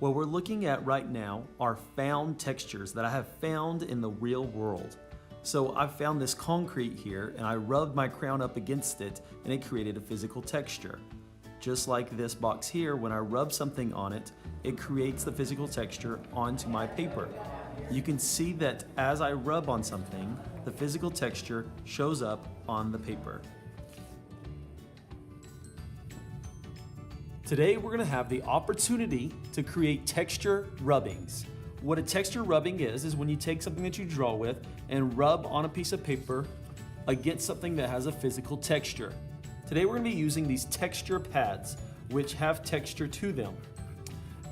What we're looking at right now are found textures that I have found in the real world. So I've found this concrete here and I rubbed my crown up against it and it created a physical texture. Just like this box here, when I rub something on it, it creates the physical texture onto my paper. You can see that as I rub on something, the physical texture shows up on the paper. Today we're going to have the opportunity to create texture rubbings. What a texture rubbing is when you take something that you draw with and rub on a piece of paper against something that has a physical texture. Today we're going to be using these texture pads which have texture to them.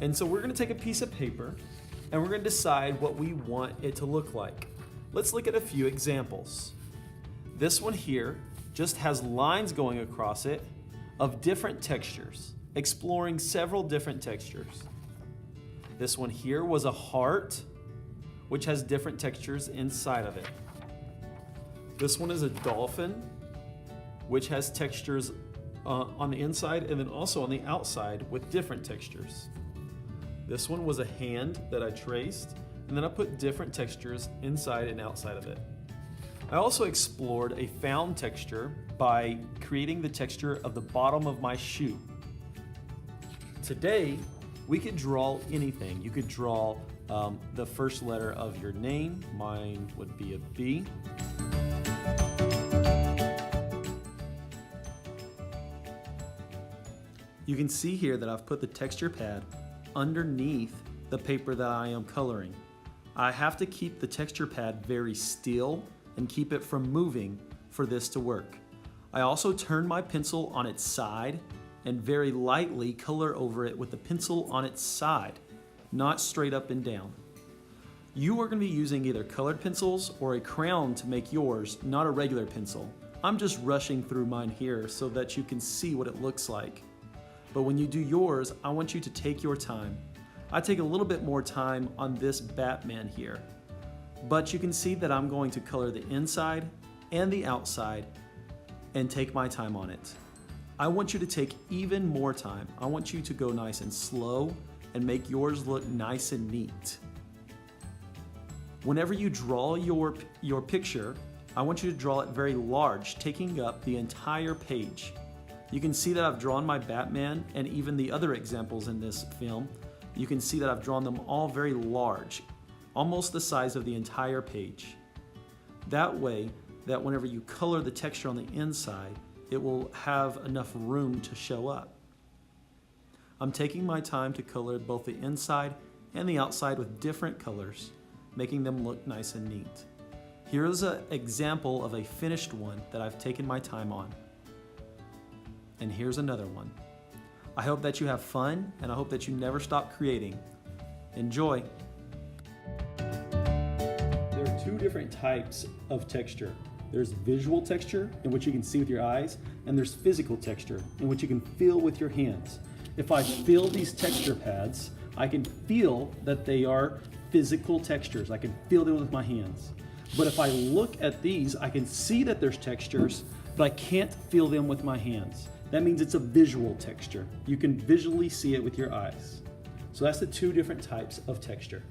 And so we're going to take a piece of paper and we're going to decide what we want it to look like. Let's look at a few examples. This one here just has lines going across it of different textures, exploring several different textures. This one here was a heart, which has different textures inside of it. This one is a dolphin, which has textures on the inside and then also on the outside with different textures. This one was a hand that I traced, and then I put different textures inside and outside of it. I also explored a found texture by creating the texture of the bottom of my shoe. Today, we could draw anything. You could draw the first letter of your name. Mine would be a B. You can see here that I've put the texture pad underneath the paper that I am coloring. I have to keep the texture pad very still and keep it from moving for this to work. I also turn my pencil on its side and very lightly color over it with the pencil on its side, not straight up and down. You are going to be using either colored pencils or a crayon to make yours, not a regular pencil. I'm just rushing through mine here so that you can see what it looks like. But when you do yours, I want you to take your time. I take a little bit more time on this Batman here, but you can see that I'm going to color the inside and the outside and take my time on it. I want you to take even more time. I want you to go nice and slow and make yours look nice and neat. Whenever you draw your picture, I want you to draw it very large, taking up the entire page. You can see that I've drawn my Batman and even the other examples in this film. You can see that I've drawn them all very large, almost the size of the entire page. That way, that whenever you color the texture on the inside, it will have enough room to show up. I'm taking my time to color both the inside and the outside with different colors, making them look nice and neat. Here's an example of a finished one that I've taken my time on. And here's another one. I hope that you have fun, and I hope that you never stop creating. Enjoy. There are two different types of texture. There's visual texture, in which you can see with your eyes, and there's physical texture, in which you can feel with your hands. If I feel these texture pads, I can feel that they are physical textures. I can feel them with my hands. But if I look at these, I can see that there's textures, but I can't feel them with my hands. That means it's a visual texture. You can visually see it with your eyes. So that's the two different types of texture.